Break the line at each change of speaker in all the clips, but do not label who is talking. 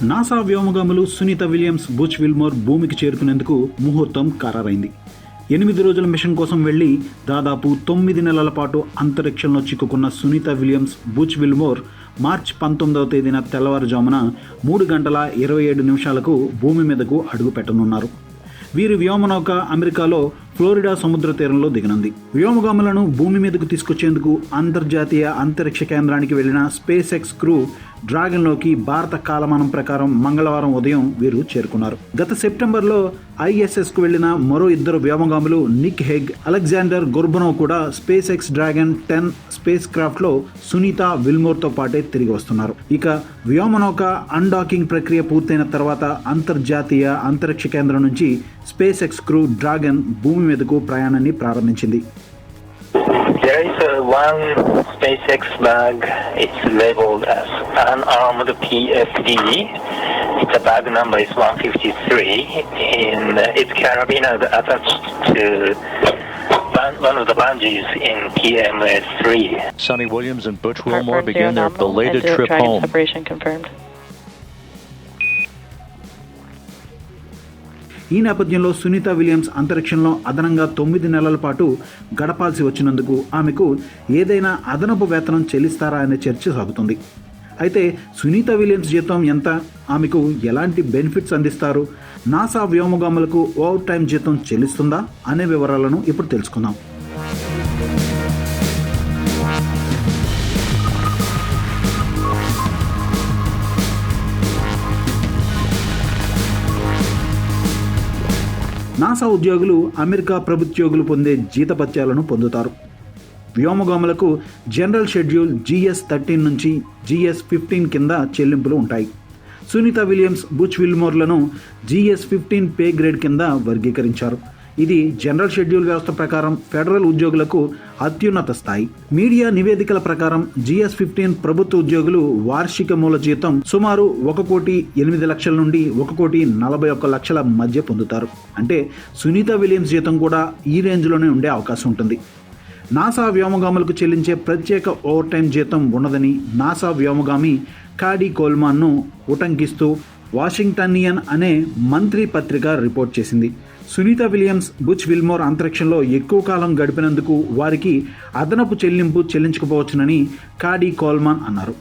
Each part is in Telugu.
నాసా వ్యోమగాములు సునీత విలియమ్స్, బుచ్ విల్మోర్ భూమికి చేరుకునేందుకు ముహూర్తం ఖరారైంది. 8 రోజుల మిషన్ కోసం వెళ్లి దాదాపు 9 నెలల పాటు అంతరిక్షంలో చిక్కుకున్న సునీత విలియమ్స్, బుచ్ విల్మోర్ మార్చి 19వ తేదీన తెల్లవారుజామున 3:27 భూమి మీదకు అడుగు పెట్టనున్నారు. వీరి వ్యోమనౌక అమెరికాలో ఫ్లోరిడా సముద్ర తీరంలో దిగనుంది. వ్యోమగాములను భూమి మీదకు తీసుకొచ్చేందుకు అంతర్జాతీయ అంతరిక్ష కేంద్రానికి వెళ్లిన స్పేస్ ఎక్స్ క్రూ డ్రాగన్లోకి భారత కాలమానం ప్రకారం మంగళవారం ఉదయం వీరు చేరుకున్నారు. గత సెప్టెంబర్లో ISSకు వెళ్లిన మరో 2 వ్యోమగాములు నిక్ హెగ్, అలెగ్జాండర్ గొర్బనోవ్ కూడా స్పేస్ ఎక్స్ డ్రాగన్ 10 స్పేస్ క్రాఫ్ట్లో సునీత విల్మోర్తో పాటే తిరిగి వస్తున్నారు. ఇక వ్యోమనౌక అన్డాకింగ్ ప్రక్రియ పూర్తయిన తర్వాత అంతర్జాతీయ అంతరిక్ష కేంద్రం నుంచి స్పేస్ ఎక్స్ క్రూ డ్రాగన్ భూమి మీదకు ప్రయాణాన్ని ప్రారంభించింది.
There is one SpaceX bag. It's labeled as unarmed PFD. The bag number is 153. Its carabiner attached to one of the bungees in TMS-3.
Sonny Williams and Butch Wilmore begin their belated trip home.
Separation confirmed.
ఈ నేపథ్యంలో సునీత విలియమ్స్ అంతరిక్షంలో అదనంగా 9 నెలల పాటు గడపాల్సి వచ్చినందుకు ఆమెకు ఏదైనా అదనపు వేతనం చెల్లిస్తారా అనే చర్చ సాగుతుంది. అయితే సునీత విలియమ్స్ జీతం ఎంత, ఆమెకు ఎలాంటి బెనిఫిట్స్ అందిస్తారు, నాసా వ్యోమగాములకు ఓవర్ టైం జీతం చెల్లిస్తుందా అనే వివరాలను ఇప్పుడు తెలుసుకుందాం. నాసా ఉద్యోగులు అమెరికా ప్రభుత్వోగులు పొందే జీతభత్యాలను పొందుతారు. వ్యోమగాములకు జనరల్ షెడ్యూల్ GS-13 నుంచి GS-15 కింద చెల్లింపులు ఉంటాయి. సునీత విలియమ్స్, బుచ్ విల్మోర్లను GS-15 పే గ్రేడ్ కింద వర్గీకరించారు. ఇది జనరల్ షెడ్యూల్ వ్యవస్థ ప్రకారం ఫెడరల్ ఉద్యోగులకు అత్యున్నత స్థాయి. మీడియా నివేదికల ప్రకారం GS-15 ప్రభుత్వ ఉద్యోగులు వార్షిక మూల జీతం సుమారు 1,08,00,000 నుండి 1,41,00,000 మధ్య పొందుతారు. అంటే సునీత విలియమ్స్ జీతం కూడా ఈ రేంజ్లోనే ఉండే అవకాశం ఉంటుంది. నాసా వ్యోమగాములకు చెల్లించే ప్రత్యేక ఓవర్ టైం జీతం ఉన్నదని నాసా వ్యోమగామి కాడీ కోల్మాన్ను ఉటంకిస్తూ వాషింగ్టనియన్ అనే మంత్రి పత్రిక రిపోర్ట్ చేసింది. సునీత విలియమ్స్, బుచ్ విల్మోర్ అంతరిక్షంలో ఎక్కువ కాలం గడిపినందుకు వారికి అదనపు చెల్లింపు చెల్లించకపోవచ్చునని కాడీ కోల్మాన్ అన్నారు.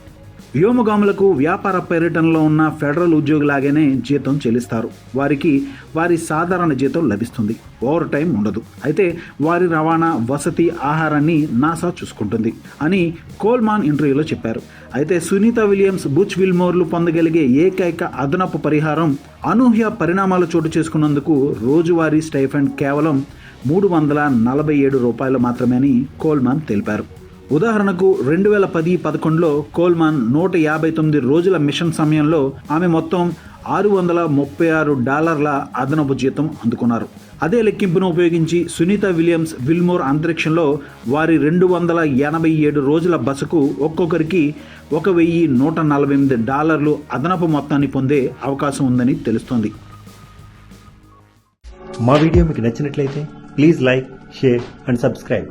వ్యోమగాములకు వ్యాపార పర్యటనలో ఉన్న ఫెడరల్ ఉద్యోగులాగానే జీతం చెల్లిస్తారు. వారికి వారి సాధారణ జీతం లభిస్తుంది. ఓవర్ టైం ఉండదు. అయితే వారి రవాణా, వసతి, ఆహారాన్ని నాసా చూసుకుంటుంది అని కోల్మాన్ ఇంటర్వ్యూలో చెప్పారు. అయితే సునీత విలియమ్స్, బుచ్ విల్మోర్లు పొందగలిగే ఏకైక అదనపు పరిహారం అనూహ్య పరిణామాలు చోటు చేసుకున్నందుకు రోజువారీ స్టైఫండ్ కేవలం $347 మాత్రమే అని కోల్మాన్ తెలిపారు. ఉదాహరణకు 2010-11లో కోల్మాన్ 159 రోజుల మిషన్ సమయంలో ఆమె మొత్తం $636 అదనపు జీతం అందుకున్నారు. అదే లెక్కింపును ఉపయోగించి సునీత విలియమ్స్, విల్మోర్ అంతరిక్షంలో వారి 287 రోజుల బసకు ఒక్కొక్కరికి $1,148 అదనపు మొత్తాన్ని పొందే అవకాశం ఉందని తెలుస్తోంది.
మా వీడియో మీకు నచ్చినట్లయితే please like, share and subscribe.